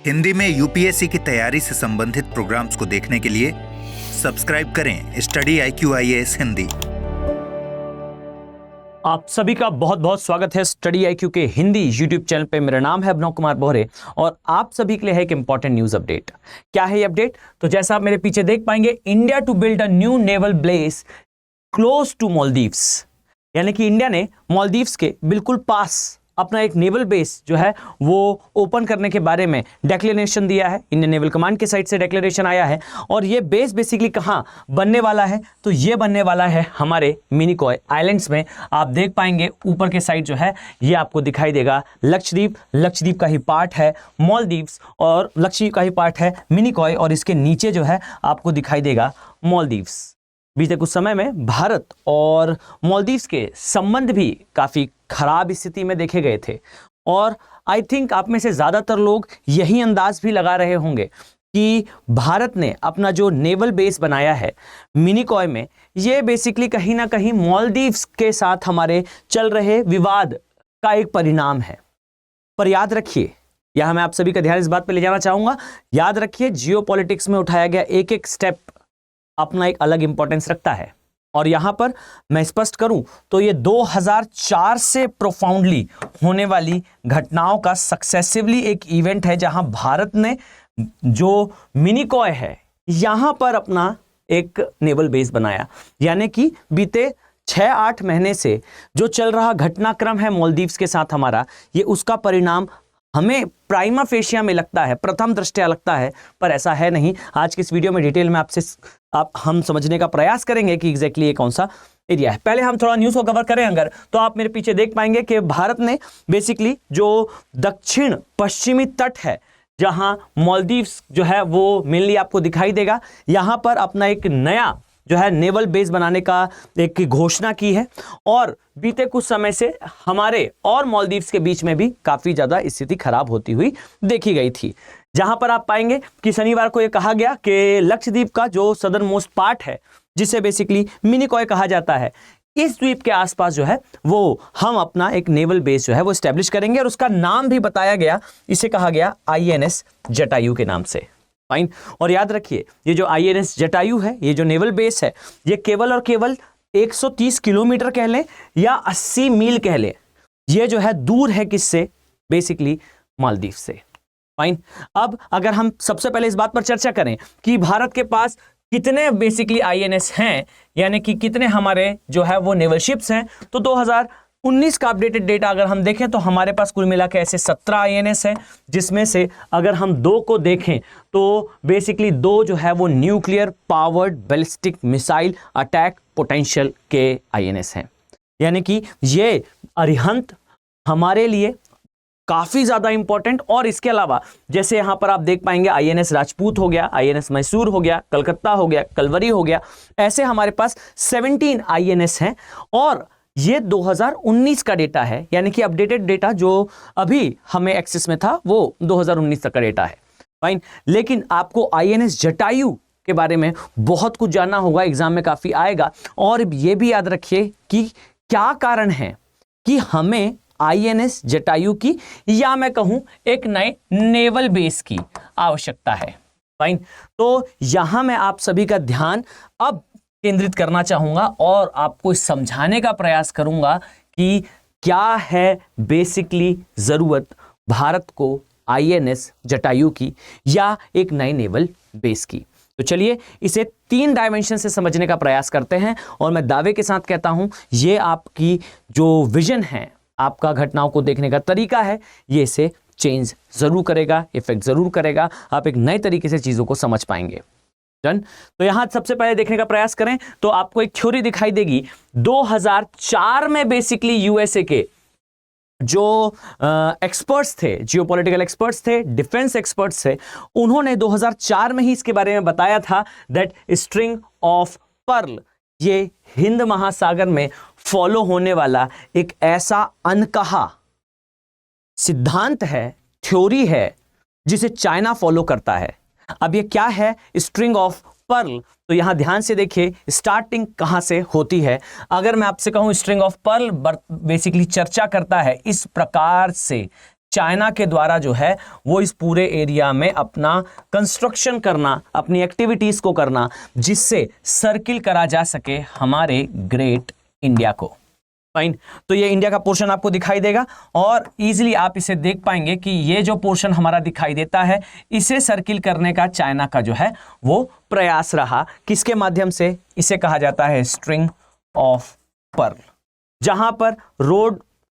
हिंदी में यूपीएससी की तैयारी से संबंधित प्रोग्राम्स को देखने के लिए सब्सक्राइब करें स्टडी IQ IAS हिंदी। आप सभी का बहुत बहुत स्वागत है स्टडी IQ के हिंदी YouTube चैनल पे। मेरा नाम है अभिनव कुमार बोहरे और आप सभी के लिए है एक इंपॉर्टेंट न्यूज अपडेट। क्या है ये अपडेट? तो जैसा आप मेरे पीछे देख पाएंगे, India to build a new naval base close to Maldives, यानी कि इंडिया ने मालदीव्स के बिल्कुल पास अपना एक नेवल बेस जो है वो ओपन करने के बारे में डिक्लेरेशन दिया है। इंडियन नेवल कमांड की साइड से डिक्लेरेशन आया है और ये बेस बेसिकली कहाँ बनने वाला है? तो ये बनने वाला है हमारे मिनिकॉय आइलैंड्स में। आप देख पाएंगे ऊपर के साइड जो है ये आपको दिखाई देगा लक्षद्वीप का ही पार्ट है मालदीव्स और लक्षद्वीप का ही पार्ट है मिनिकॉय, और इसके नीचे जो है आपको दिखाई देगा मालदीव्स। बीते कुछ समय में भारत और मालदीव्स के संबंध भी काफ़ी खराब स्थिति में देखे गए थे और आई थिंक आप में से ज़्यादातर लोग यही अंदाज भी लगा रहे होंगे कि भारत ने अपना जो नेवल बेस बनाया है मिनिकॉय में, ये बेसिकली कहीं ना कहीं मालदीव्स के साथ हमारे चल रहे विवाद का एक परिणाम है। पर याद रखिए, यह मैं आप सभी का ध्यान इस बात पर ले जाना चाहूँगा, याद रखिए जियोपॉलिटिक्स में उठाया गया एक एक स्टेप अपना एक अलग इंपॉर्टेंस रखता है। और यहां पर मैं स्पष्ट करूं तो ये 2004 से प्रोफाउंडली होने वाली घटनाओं का सक्सेसिवली एक इवेंट है जहां भारत ने जो मिनिकॉय है यहां पर अपना एक नेवल बेस बनाया। यानी कि बीते 6-8 महीने से जो चल रहा घटनाक्रम है मालदीव्स के साथ हमारा, ये उसका परिणाम हमें प्राइमा फेशिया में लगता है, प्रथम दृष्टया लगता है, पर ऐसा है नहीं। आज की इस वीडियो में डिटेल में हम समझने का प्रयास करेंगे कि एग्जैक्टली ये कौन सा एरिया है। पहले हम थोड़ा न्यूज़ को कवर करें अगर, तो आप मेरे पीछे देख पाएंगे कि भारत ने बेसिकली जो दक्षिण पश्चिमी तट है जहां मालदीव्स जो है वो मेनली आपको दिखाई देगा, यहां पर अपना एक नया जो है नेवल बेस बनाने का एक घोषणा की है। और बीते कुछ समय से हमारे और मालदीव्स के बीच में भी काफी ज्यादा स्थिति खराब होती हुई देखी गई थी, जहां पर आप पाएंगे कि शनिवार को यह कहा गया कि लक्षद्वीप का जो सदर्न मोस्ट पार्ट है, जिसे बेसिकली मिनिकॉय कहा जाता है, इस द्वीप के आसपास जो है वो हम अपना एक नेवल बेस जो है वो स्टैब्लिश करेंगे और उसका नाम भी बताया गया, इसे कहा गया INS जटायु के नाम से। फाइन। और याद रखिए ये जो INS जटायु है, ये जो नेवल बेस है, ये केवल और केवल 130 किलोमीटर कह लें या 80 मील कह लें, ये जो है दूर है किससे? बेसिकली मालदीव से। फाइन। अब अगर हम सबसे पहले इस बात पर चर्चा करें कि भारत के पास कितने बेसिकली INS हैं, यानी कि कितने हमारे जो है वो नेवल शिप्स हैं, तो 2019 का अपडेटेड डेटा अगर हम देखें तो हमारे पास कुल मिला के ऐसे 17 INS हैं, जिसमें से अगर हम 2 को देखें तो बेसिकली 2 जो है वो nuclear powered ballistic missile attack potential के INS हैं। यानी कि ये अरिहंत हमारे लिए काफ़ी ज़्यादा इंपॉर्टेंट। और इसके अलावा जैसे यहाँ पर आप देख पाएंगे INS राजपूत हो गया, INS मैसूर हो गया, कलकत्ता हो गया, कलवरी हो गया, ऐसे हमारे पास 17 INS हैं। और ये 2019 का डेटा है, यानी कि अपडेटेड डेटा जो अभी हमें एक्सेस में था वो 2019 तक का डेटा है। फाइन। लेकिन आपको INS जटायु के बारे में बहुत कुछ जानना होगा, एग्जाम में काफ़ी आएगा। और ये भी याद रखिए कि क्या कारण है कि हमें INS जटायु की या मैं कहूं एक नए नेवल बेस की आवश्यकता है। फाइन। तो यहां मैं आप सभी का ध्यान अब केंद्रित करना चाहूंगा और आपको समझाने का प्रयास करूंगा कि क्या है बेसिकली जरूरत भारत को INS जटायु की या एक नए नेवल बेस की। तो चलिए इसे 3 डायमेंशन से समझने का प्रयास करते हैं और मैं दावे के साथ कहता हूं ये आपकी जो विजन है, आपका घटनाओं को देखने का तरीका है, ये इसे चेंज जरूर करेगा, इफेक्ट जरूर करेगा। आप एक नए तरीके से चीजों को समझ पाएंगे। डन। तो यहां सबसे पहले देखने का प्रयास करें तो आपको एक थ्योरी दिखाई देगी 2004 में। बेसिकली USA के जो एक्सपर्ट्स थे, जियोपॉलिटिकल एक्सपर्ट्स थे, डिफेंस एक्सपर्ट्स थे, उन्होंने 2004 में ही इसके बारे में बताया था दैट स्ट्रिंग ऑफ पर्ल ये हिंद महासागर में फॉलो होने वाला एक ऐसा अनकहा सिद्धांत है, थ्योरी है, जिसे चाइना फॉलो करता है। अब ये क्या है स्ट्रिंग ऑफ पर्ल? तो यहां ध्यान से देखिए स्टार्टिंग कहां से होती है। अगर मैं आपसे कहूं स्ट्रिंग ऑफ पर्ल बेसिकली चर्चा करता है इस प्रकार से चाइना के द्वारा जो है वो इस पूरे एरिया में अपना कंस्ट्रक्शन करना, अपनी एक्टिविटीज को करना, जिससे सर्किल करा जा सके हमारे ग्रेट इंडिया को। फाइन, तो ये इंडिया का पोर्शन आपको दिखाई देगा और इजीली आप इसे देख पाएंगे कि ये जो पोर्शन हमारा दिखाई देता है, इसे सर्किल करने का चाइना का जो है वो प्रयास रहा। किसके माध्यम से? इसे कहा जाता है स्ट्रिंग ऑफ पर्ल, जहां पर रोड,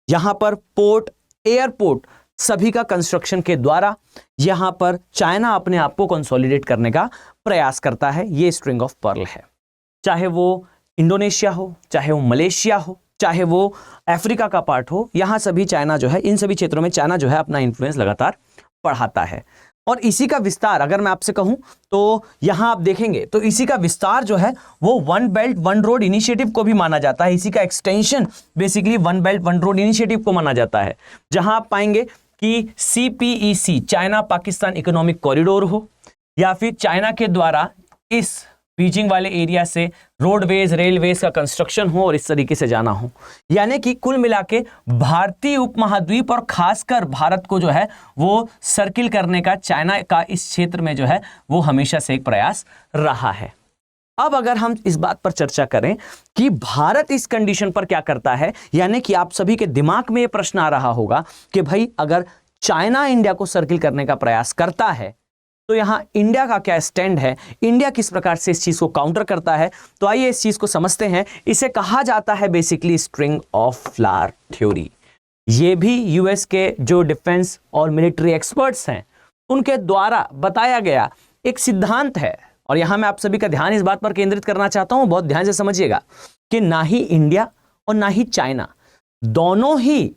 यहां पर पोर्ट, एयरपोर्ट, सभी का कंस्ट्रक्शन के द्वारा यहां पर चाइना अपने आप को कंसोलिडेट करने का प्रयास करता है। ये स्ट्रिंग ऑफ पर्ल है। चाहे वो इंडोनेशिया हो, चाहे वो मलेशिया हो, चाहे वो अफ्रीका का पार्ट हो, यहां सभी चाइना जो है, इन सभी क्षेत्रों में चाइना जो है अपना इन्फ्लुएंस लगातार बढ़ाता है। और इसी का विस्तार अगर मैं आपसे कहूं तो यहां आप देखेंगे तो इसी का विस्तार जो है वो one belt one road initiative को भी माना जाता है। इसी का extension basically one belt one road initiative को माना जाता है, जहां आप पाएंगे कि CPEC China Pakistan economic corridor हो, या फिर चाइना के द्वारा इस बीजिंग वाले एरिया से रोडवेज, रेलवेज का कंस्ट्रक्शन हो और इस तरीके से जाना हो। यानी कि कुल मिला के भारतीय उपमहाद्वीप और खासकर भारत को जो है वो सर्किल करने का चाइना का इस क्षेत्र में जो है वो हमेशा से एक प्रयास रहा है। अब अगर हम इस बात पर चर्चा करें कि भारत इस कंडीशन पर क्या करता है, यानी कि आप सभी के दिमाग में ये प्रश्न आ रहा होगा कि भाई अगर चाइना इंडिया को सर्किल करने का प्रयास करता है तो यहां इंडिया का क्या स्टैंड है, इंडिया किस प्रकार से इस चीज को काउंटर करता है। तो आइए इस चीज को समझते हैं। इसे कहा जाता है basically string of flower theory. ये भी यूएस के जो डिफेंस और मिलिट्री एक्सपर्ट्स हैं उनके द्वारा बताया गया एक सिद्धांत है। और यहां मैं आप सभी का ध्यान इस बात पर केंद्रित करना चाहता हूं, बहुत ध्यान से समझिएगा कि ना ही इंडिया और ना ही चाइना दोनों ही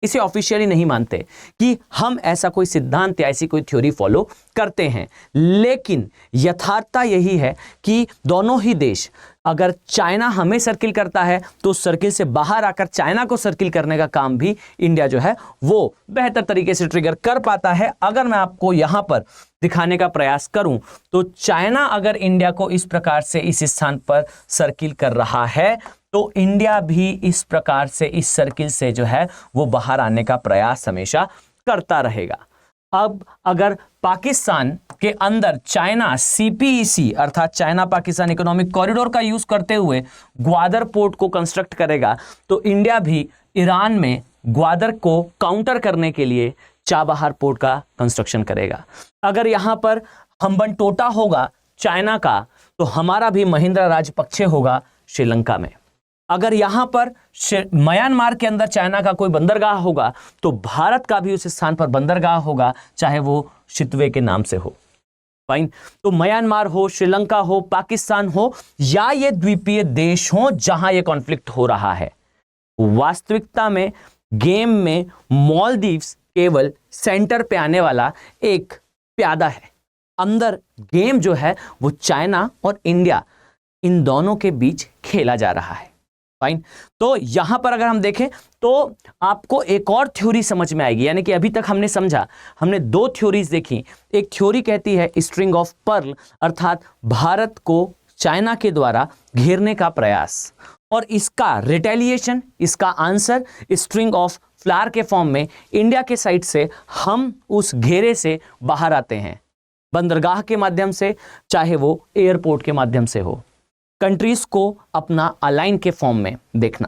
इसे ऑफिशियली नहीं मानते कि हम ऐसा कोई सिद्धांत या ऐसी कोई थ्योरी फॉलो करते हैं। लेकिन यथार्थता यही है कि दोनों ही देश, अगर चाइना हमें सर्किल करता है तो सर्किल से बाहर आकर चाइना को सर्किल करने का काम भी इंडिया जो है वो बेहतर तरीके से ट्रिगर कर पाता है। अगर मैं आपको यहां पर दिखाने का प्रयास करूं तो चाइना अगर इंडिया को इस प्रकार से इस स्थान पर सर्किल कर रहा है तो इंडिया भी इस प्रकार से इस सर्किल से जो है वो बाहर आने का प्रयास हमेशा करता रहेगा। अब अगर पाकिस्तान के अंदर चाइना CPEC अर्थात चाइना पाकिस्तान इकोनॉमिक कॉरिडोर का यूज करते हुए ग्वादर पोर्ट को कंस्ट्रक्ट करेगा तो इंडिया भी ईरान में ग्वादर को काउंटर करने के लिए चाबहार पोर्ट का कंस्ट्रक्शन करेगा। अगर यहां पर हम्बनटोटा होगा चाइना का तो हमारा भी महिंद्रा राजपक्षे होगा श्रीलंका में। अगर यहां पर म्यांमार के अंदर चाइना का कोई बंदरगाह होगा तो भारत का भी उस स्थान पर बंदरगाह होगा, चाहे वो शितवे के नाम से हो। फाइन, तो म्यांमार हो, श्रीलंका हो, पाकिस्तान हो या ये द्वीपीय देश हो जहां ये कॉन्फ्लिक्ट हो रहा है, वास्तविकता में गेम में मालदीव्स केवल सेंटर पे आने वाला एक प्यादा है। अंदर गेम जो है वो चाइना और इंडिया इन दोनों के बीच खेला जा रहा है। फाइन, तो यहां पर अगर हम देखें तो आपको एक और थ्योरी समझ में आएगी। यानी कि अभी तक हमने समझा, हमने दो थ्योरीज देखी। एक थ्योरी कहती है स्ट्रिंग ऑफ पर्ल अर्थात भारत को चाइना के द्वारा घेरने का प्रयास, और इसका रिटेलिएशन, इसका आंसर स्ट्रिंग ऑफ फ्लावर के फॉर्म में इंडिया के साइड से हम उस घेरे से बाहर आते हैं, बंदरगाह के माध्यम से, चाहे वो एयरपोर्ट के माध्यम से हो, कंट्रीज को अपना अलाइन के फॉर्म में देखना।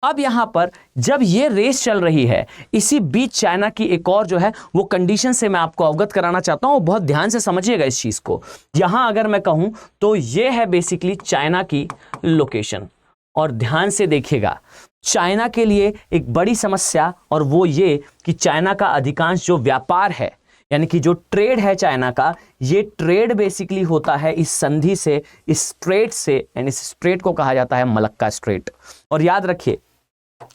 अब यहां पर जब ये रेस चल रही है, इसी बीच चाइना की एक और जो है वो कंडीशन से मैं आपको अवगत कराना चाहता हूं, बहुत ध्यान से समझिएगा इस चीज को। यहां अगर मैं कहूं तो ये है बेसिकली चाइना की लोकेशन, और ध्यान से देखिएगा चाइना के लिए एक बड़ी समस्या, और वो ये कि चाइना का अधिकांश जो व्यापार है, यानी कि जो ट्रेड है चाइना का, ये ट्रेड बेसिकली होता है इस संधि से, इस स्ट्रेट से, यानी इस स्ट्रेट को कहा जाता है मलक्का स्ट्रेट। और याद रखिए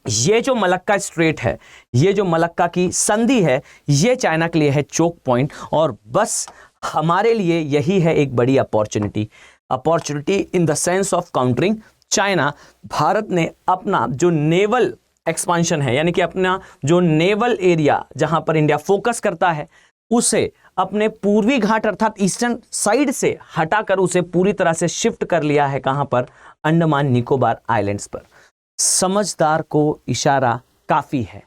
ये जो मलक्का स्ट्रेट है, ये जो मलक्का की संधि है, ये चाइना के लिए है चोक पॉइंट, और बस हमारे लिए यही है एक बड़ी opportunity in the sense of countering China. Bharat ने अपना जो नेवल एक्सपांशन है, यानी कि अपना जो नेवल एरिया जहां पर इंडिया फोकस करता है, उसे अपने पूर्वी घाट अर्थात ईस्टर्न साइड से हटाकर उसे पूरी तरह से शिफ्ट कर लिया है। कहां पर? अंडमान निकोबार आइलैंड्स पर। समझदार को इशारा काफी है।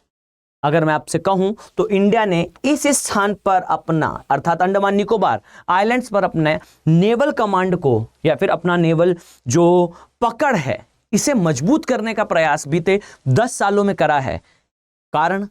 अगर मैं आपसे कहूं तो इंडिया ने इस स्थान पर अपना अर्थात अंडमान निकोबार आइलैंड्स पर अपने नेवल कमांड को या फिर अपना नेवल जो पकड़ है इसे मजबूत करने का प्रयास बीते 10 सालों में करा है। कारण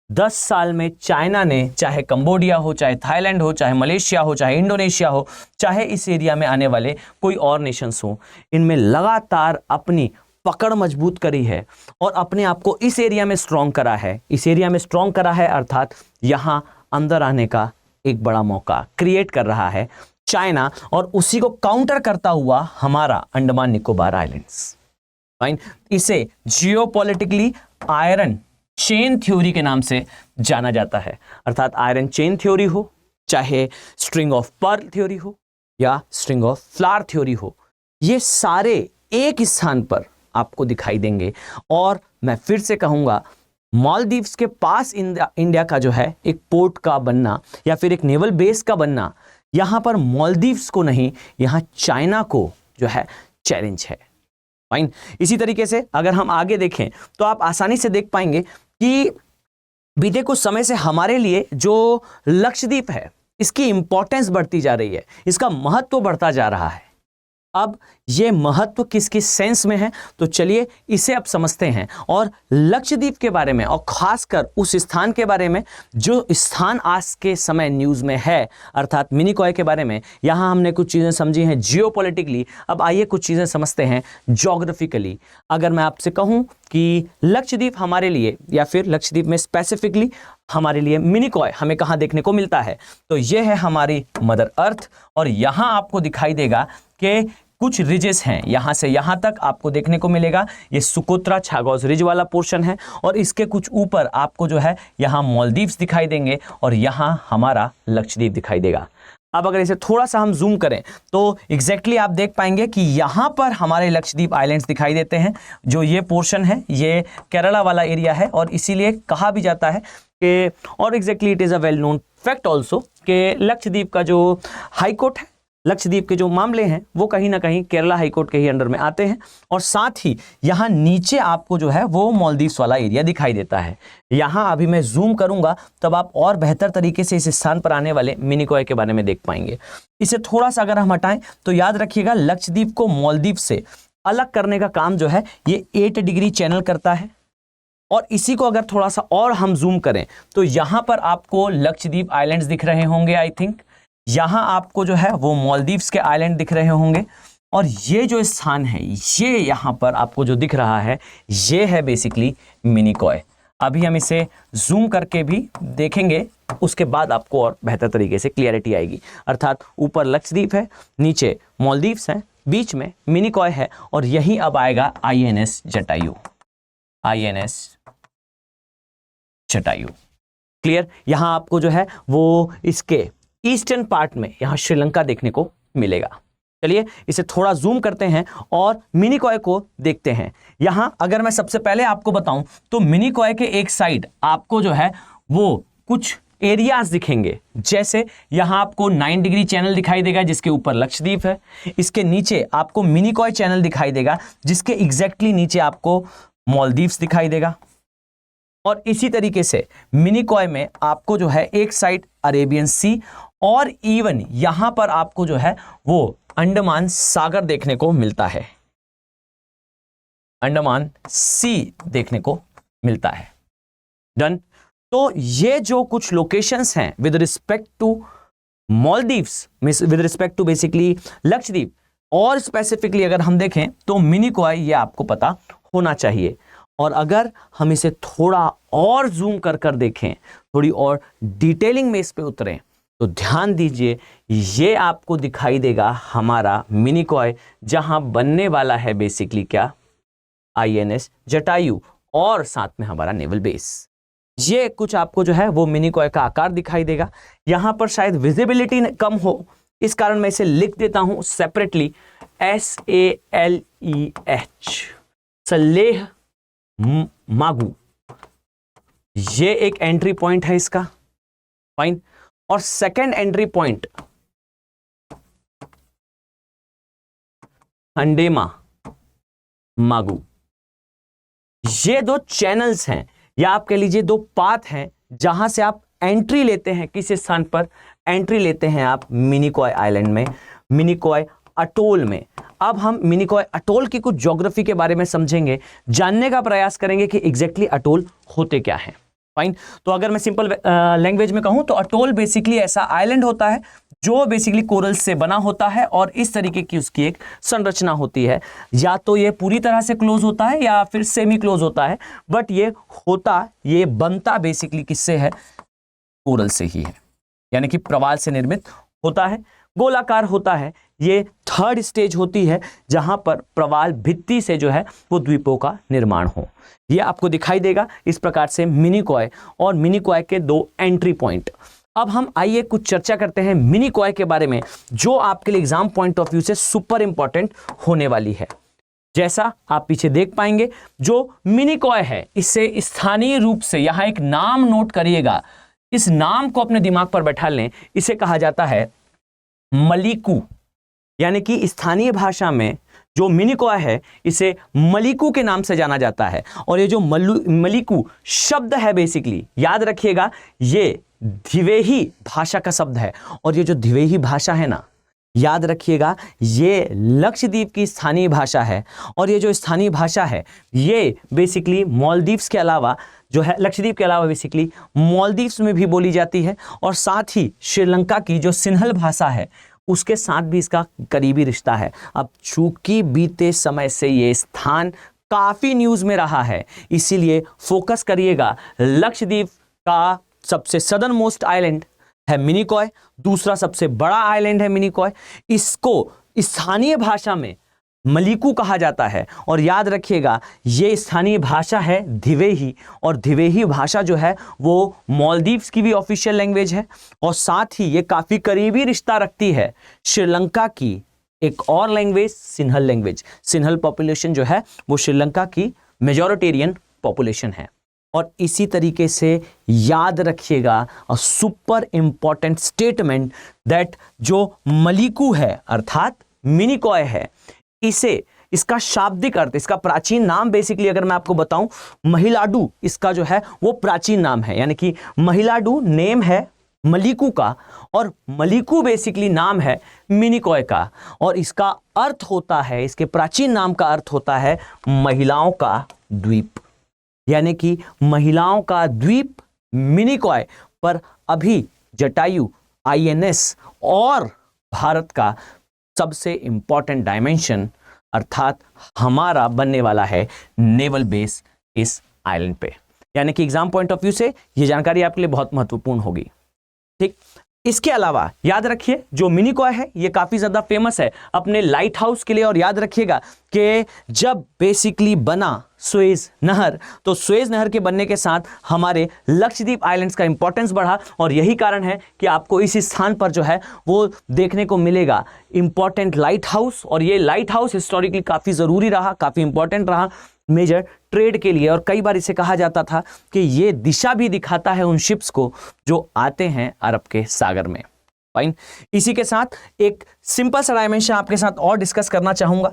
10 साल में चाइना ने, चाहे कंबोडिया हो, चाहे थाईलैंड हो, चाहे मलेशिया हो, चाहे इंडोनेशिया हो, चाहे इस एरिया में आने वाले कोई और नेशंस हो, इनमें लगातार अपनी पकड़ मजबूत करी है और अपने आप को इस एरिया में स्ट्रॉन्ग करा है। इस एरिया में स्ट्रॉन्ग करा है अर्थात यहां अंदर आने का एक बड़ा मौका क्रिएट कर रहा है चाइना, और उसी को काउंटर करता हुआ हमारा अंडमान निकोबार आइलैंड्स। फाइन, इसे जियोपॉलिटिकली आयरन चेन थ्योरी के नाम से जाना जाता है। अर्थात आयरन चेन थ्योरी हो, चाहे स्ट्रिंग ऑफ पर्ल थ्योरी हो या स्ट्रिंग ऑफ फ्लावर थ्योरी हो, ये सारे एक स्थान पर आपको दिखाई देंगे। और मैं फिर से कहूंगा, मालदीव्स के पास इंडिया का जो है एक पोर्ट का बनना या फिर एक नेवल बेस का बनना, यहां पर मालदीव्स को नहीं, यहां चाइना को जो है चैलेंज है। फाइन, इसी तरीके से अगर हम आगे देखें तो आप आसानी से देख पाएंगे कि बीते कुछ समय से हमारे लिए जो लक्षद्वीप है इसकी इंपॉर्टेंस बढ़ती जा रही है, इसका महत्व बढ़ता जा रहा है। अब ये महत्व किस किस सेंस में है, तो चलिए इसे अब समझते हैं। और लक्षद्वीप के बारे में और खासकर उस स्थान के बारे में जो स्थान आज के समय न्यूज़ में है, अर्थात मिनिकॉय के बारे में, यहाँ हमने कुछ चीज़ें समझी हैं जियोपॉलिटिकली। अब आइए कुछ चीज़ें समझते हैं ज्योग्राफिकली। अगर मैं आपसे कहूँ कि लक्षद्वीप हमारे लिए या फिर लक्षद्वीप में स्पेसिफिकली हमारे लिए मिनिकॉय हमें कहाँ देखने को मिलता है, तो यह है हमारी मदर अर्थ। और यहाँ आपको दिखाई देगा कि कुछ रिजेस हैं, यहां से यहां तक आपको देखने को मिलेगा। ये सुकोत्रा छागोस रिज वाला पोर्शन है और इसके कुछ ऊपर आपको जो है यहां मालदीव्स दिखाई देंगे और यहां हमारा लक्षद्वीप दिखाई देगा। अब अगर इसे थोड़ा सा हम जूम करें तो एग्जैक्टली आप देख पाएंगे कि यहां पर हमारे लक्षद्वीप आइलैंड्स दिखाई देते हैं। जो ये पोर्शन है ये केरला वाला एरिया है और इसीलिए कहा भी जाता है कि, और exactly it is a well known fact also, कि लक्षद्वीप का जो हाई कोर्ट है, लक्षद्वीप के जो मामले हैं वो कहीं ना कहीं केरला हाईकोर्ट के ही अंडर में आते हैं। और साथ ही यहाँ नीचे आपको जो है वो मालदीव्स वाला एरिया दिखाई देता है। यहाँ अभी मैं जूम करूंगा तब आप और बेहतर तरीके से इस स्थान पर आने वाले मिनिकॉय के बारे में देख पाएंगे। इसे थोड़ा सा अगर हम हटाएं तो याद रखिएगा, लक्षद्वीप को मालदीव से अलग करने का काम जो है ये 8 डिग्री चैनल करता है। और इसी को अगर थोड़ा सा और हम जूम करें तो यहाँ पर आपको लक्षद्वीप आइलैंड्स दिख रहे होंगे, आई थिंक यहां आपको जो है वो मालदीव्स के आइलैंड दिख रहे होंगे। और ये जो स्थान है, ये यहां पर आपको जो दिख रहा है, ये है बेसिकली मिनिकॉय। अभी हम इसे जूम करके भी देखेंगे, उसके बाद आपको और बेहतर तरीके से क्लियरिटी आएगी। अर्थात ऊपर लक्षद्वीप है, नीचे मालदीव्स है, बीच में मिनिकॉय है और यही अब आएगा INS Jatayu. INS Jatayu clear. यहां आपको जो है वो इसके ईस्टर्न पार्ट में यहां श्रीलंका देखने को मिलेगा। चलिए इसे थोड़ा जूम करते हैं और मिनिकॉय को देखते हैं। यहां अगर मैं सबसे पहले आपको बताऊं तो मिनिकॉय के एक साइड आपको जो है वो कुछ एरियाज दिखेंगे। जैसे यहां आपको 9 डिग्री चैनल दिखाई देगा जिसके ऊपर लक्षद्वीप है। इसके नीचे आपको मिनिकॉय चैनल दिखाई देगा जिसके एग्जैक्टली नीचे आपको मालदीव्स दिखाई देगा। और इसी तरीके से मिनिकॉय में आपको जो है एक साइड अरेबियन सी और इवन यहां पर आपको जो है वो अंडमान सागर देखने को मिलता है, अंडमान सी देखने को मिलता है। डन। तो ये जो कुछ लोकेशंस हैं with respect to Maldives, with respect to basically Lakshadweep, और स्पेसिफिकली अगर हम देखें तो मिनिकॉय ये आपको पता होना चाहिए। और अगर हम इसे थोड़ा और जूम कर कर देखें, थोड़ी और डिटेलिंग में इस पे उतरें, तो ध्यान दीजिए ये आपको दिखाई देगा हमारा मिनिकॉय, जहां बनने वाला है बेसिकली क्या, INS जटायु और साथ में हमारा नेवल बेस। ये कुछ आपको जो है वो मिनिकॉय का आकार दिखाई देगा। यहां पर शायद विजिबिलिटी कम हो, इस कारण मैं इसे लिख देता हूं सेपरेटली, SALEH, सलेह मागू। ये एक एंट्री पॉइंट है इसका। फाइन। और सेकंड एंट्री पॉइंट अंडेमा मागू। ये दो चैनल्स हैं, या आप कह लीजिए दो पाथ हैं जहां से आप एंट्री लेते हैं, किस स्थान पर एंट्री लेते हैं आप मिनिकॉय आइलैंड में, मिनिकॉय अटोल में। अब हम मिनिकॉय अटोल की कुछ ज्योग्राफी के बारे में समझेंगे, जानने का प्रयास करेंगे कि एग्जैक्टली अटोल होते क्या हैं। फाइन। तो अगर मैं सिंपल लैंग्वेज में कहूं तो अटोल बेसिकली ऐसा आइलैंड होता है जो बेसिकली कोरल से बना होता है और इस तरीके की उसकी एक संरचना होती है। या तो ये पूरी तरह से क्लोज होता है या फिर सेमी क्लोज होता है, बट ये बनता बेसिकली किससे है, कोरल से ही है, यानी कि प्रवाल से निर्मित होता है, गोलाकार होता है। ये थर्ड स्टेज होती है जहां पर प्रवाल भित्ति से जो है वो द्वीपों का निर्माण हो। ये आपको दिखाई देगा इस प्रकार से मिनिकॉय और मिनिकॉय के दो एंट्री पॉइंट। अब हम आइए कुछ चर्चा करते हैं मिनिकॉय के बारे में, जो आपके लिए एग्जाम पॉइंट ऑफ व्यू से सुपर इंपॉर्टेंट होने वाली है। जैसा आप पीछे देख पाएंगे, जो मिनिकॉय है इससे स्थानीय रूप से यहां एक नाम नोट करिएगा, इस नाम को अपने दिमाग पर बैठा लें। इसे कहा जाता है मलिकू, यानी कि स्थानीय भाषा में जो मिनिकॉय है इसे मलिकू के नाम से जाना जाता है। और ये जो मलिकू शब्द है बेसिकली याद रखिएगा, ये धिवेही भाषा का शब्द है। और ये जो धिवेही भाषा है ना, याद रखिएगा, ये लक्षद्वीप की स्थानीय भाषा है। और ये जो स्थानीय भाषा है ये बेसिकली मालदीव्स के अलावा जो है, लक्षद्वीप के अलावा बेसिकली मालदीव्स में भी बोली जाती है। और साथ ही श्रीलंका की जो सिन्हल भाषा है उसके साथ भी इसका करीबी रिश्ता है। अब चूंकि बीते समय से ये स्थान काफी न्यूज में रहा है, इसीलिए फोकस करिएगा। लक्षद्वीप का सबसे सदर्न मोस्ट आइलैंड है मिनिकॉय, दूसरा सबसे बड़ा आइलैंड है मिनिकॉय। इसको स्थानीय भाषा में मलिकू कहा जाता है। और याद रखिएगा ये स्थानीय भाषा है धिवेही, और धिवेही भाषा जो है वो मालदीव्स की भी ऑफिशियल लैंग्वेज है। और साथ ही ये काफी करीबी रिश्ता रखती है श्रीलंका की एक और लैंग्वेज, सिन्हल लैंग्वेज। सिन्हल पॉपुलेशन जो है वो श्रीलंका की मेजॉरिटेरियन पॉपुलेशन है। और इसी तरीके से याद रखिएगा a super important statement that जो मलिकू है अर्थात मिनिकॉय है, इसका शाब्दिक अर्थ, इसका प्राचीन नाम बेसिकली अगर मैं आपको बताऊं, महिलाडू इसका जो है वो प्राचीन नाम है। यानी कि महिलाडू नेम है मलिकू का और मलिकू बेसिकली नाम है मिनिकॉय का। और इसका अर्थ होता है, इसके प्राचीन नाम का अर्थ होता है महिलाओं का द्वीप, यानी कि महिलाओं का द्वीप मिनिकॉय। पर अभी जटायु INS और भारत का सबसे इंपॉर्टेंट डायमेंशन अर्थात हमारा बनने वाला है नेवल बेस इस आइलैंड पे। यानी कि एग्जाम पॉइंट ऑफ व्यू से ये जानकारी आपके लिए बहुत महत्वपूर्ण होगी। ठीक, इसके अलावा याद रखिए जो मिनिकॉय है ये काफी ज्यादा फेमस है अपने लाइट हाउस के लिए। और याद रखिएगा कि जब बेसिकली बना सुएज नहर, तो सुएज नहर के बनने के साथ हमारे लक्षद्वीप आइलैंड्स का इंपॉर्टेंस बढ़ा। और यही कारण है कि आपको इस स्थान पर जो है वो देखने को मिलेगा इंपॉर्टेंट लाइट हाउस। और ये लाइट हाउस हिस्टोरिकली काफी जरूरी रहा, काफी इंपॉर्टेंट रहा मेजर ट्रेड के लिए। और कई बार इसे कहा जाता था कि ये दिशा भी दिखाता है उन शिप्स को जो आते हैं अरब के सागर में। फाइन। इसी के साथ एक सिंपल सा डायमेंशन आपके साथ और डिस्कस करना चाहूंगा,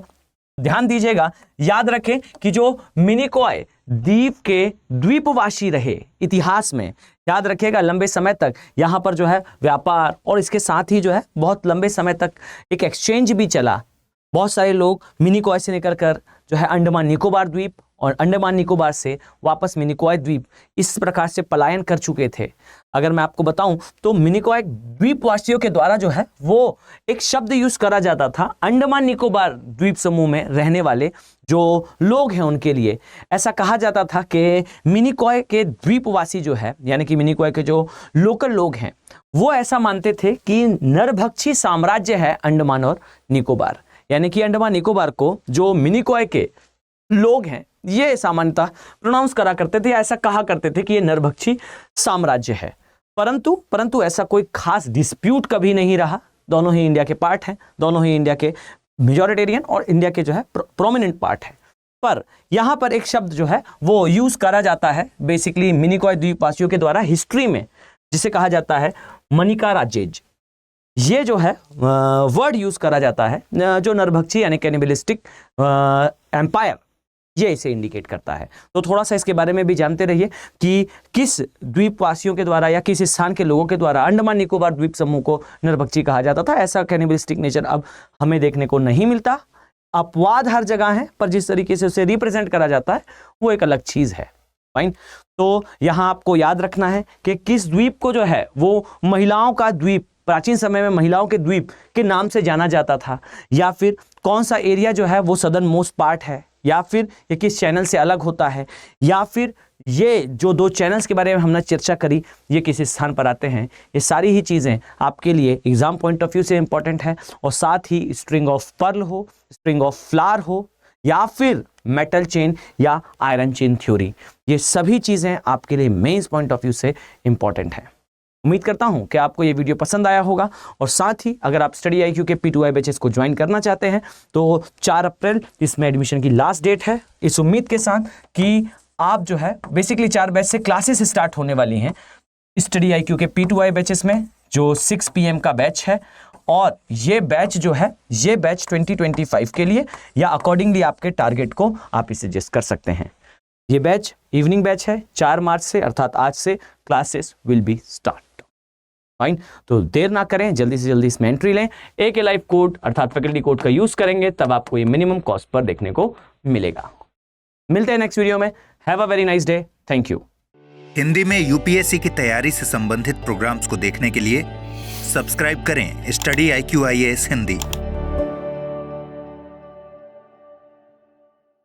ध्यान दीजिएगा। याद रखें कि जो मिनिकॉय द्वीप के द्वीपवासी रहे इतिहास में, याद रखिएगा लंबे समय तक यहाँ पर जो है व्यापार और इसके साथ ही जो है बहुत लंबे समय तक एक एक्सचेंज भी चला। बहुत सारे लोग मिनिकॉय से निकल कर जो है अंडमान निकोबार द्वीप और अंडमान निकोबार से वापस मिनिकॉय द्वीप इस प्रकार से पलायन कर चुके थे। अगर मैं आपको बताऊं तो मिनिकॉय द्वीपवासियों के द्वारा जो है वो एक शब्द यूज करा जाता था अंडमान निकोबार द्वीप समूह में रहने वाले जो लोग हैं उनके लिए। ऐसा कहा जाता था कि मिनिकॉय के द्वीपवासी जो है यानी कि मिनिकॉय के जो लोकल लोग हैं वो ऐसा मानते थे कि नरभक्षी साम्राज्य है अंडमान और निकोबार। यानी कि अंडमान निकोबार को जो मिनिकॉय के लोग हैं ये सामान्यतः प्रोनाउंस करा करते थे, ऐसा कहा करते थे कि ये नरभक्षी साम्राज्य है। परंतु ऐसा कोई खास डिस्प्यूट कभी नहीं रहा। दोनों ही इंडिया के पार्ट हैं, दोनों ही इंडिया के मेजॉरिटेरियन और इंडिया के जो है प्रोमिनेंट पार्ट है। पर यहां पर एक शब्द जो है वो यूज करा जाता है बेसिकली मिनिकॉय द्वीपवासियों के द्वारा हिस्ट्री में, जिसे कहा जाता है मनिका राज्यज। ये जो है वर्ड यूज करा जाता है जो नरभक्षी यानी कैनिबलिस्टिक एम्पायर ये इसे इंडिकेट करता है। तो थोड़ा सा इसके बारे में भी जानते रहिए कि किस द्वीपवासियों के द्वारा या किस स्थान के लोगों के द्वारा अंडमान निकोबार द्वीप समूह को नरभक्षी कहा जाता था। ऐसा कैनिबलिस्टिक नेचर अब हमें देखने को नहीं मिलता। अपवाद हर जगह है, पर जिस तरीके से उसे रिप्रेजेंट करा जाता है वो एक अलग चीज है। फाइन। तो यहां आपको याद रखना है कि किस द्वीप को जो है वो महिलाओं का द्वीप, प्राचीन समय में महिलाओं के द्वीप के नाम से जाना जाता था, या फिर कौन सा एरिया जो है वो सदर्न मोस्ट पार्ट है, या फिर ये किस चैनल से अलग होता है, या फिर ये जो 2 चैनल्स के बारे में हमने चर्चा करी ये किस स्थान पर आते हैं। ये सारी ही चीज़ें आपके लिए एग्जाम पॉइंट ऑफ व्यू से इंपॉर्टेंट है। और साथ ही स्ट्रिंग ऑफ पर्ल हो, स्ट्रिंग ऑफ फ्लावर हो, या फिर मेटल चेन या आयरन चेन थ्योरी, ये सभी चीज़ें आपके लिए मेंस पॉइंट ऑफ व्यू से इंपॉर्टेंट है। उम्मीद करता हूं कि आपको ये वीडियो पसंद आया होगा। और साथ ही अगर आप स्टडी IQ के P2I बैचेस को ज्वाइन करना चाहते हैं तो 4 अप्रैल इसमें एडमिशन की लास्ट डेट है। इस उम्मीद के साथ कि आप जो है बेसिकली 4 बैच से क्लासेस स्टार्ट होने वाली हैं स्टडी IQ के P2I बैचेस में, जो 6 PM का बैच है। और ये बैच जो है ये बैच 2025 के लिए या अकॉर्डिंगली आपके टारगेट को आप इसे एडजस्ट कर सकते हैं। ये बैच इवनिंग बैच है। 4 मार्च से अर्थात आज से classes will be start. Fine. तो देर ना करें, जल्दी से जल्दी इसमें एंट्री लें। AK लाइव कोड अर्थात फैकल्टी कोड का यूज करेंगे तब आपको ये मिनिमम कॉस्ट पर देखने को मिलेगा। मिलते हैं नेक्स्ट वीडियो में। Have a very nice day. Thank you. Hindi में UPSC की तैयारी से संबंधित प्रोग्राम्स को देखने के लिए सब्सक्राइब करें स्टडी IQ IAS हिंदी।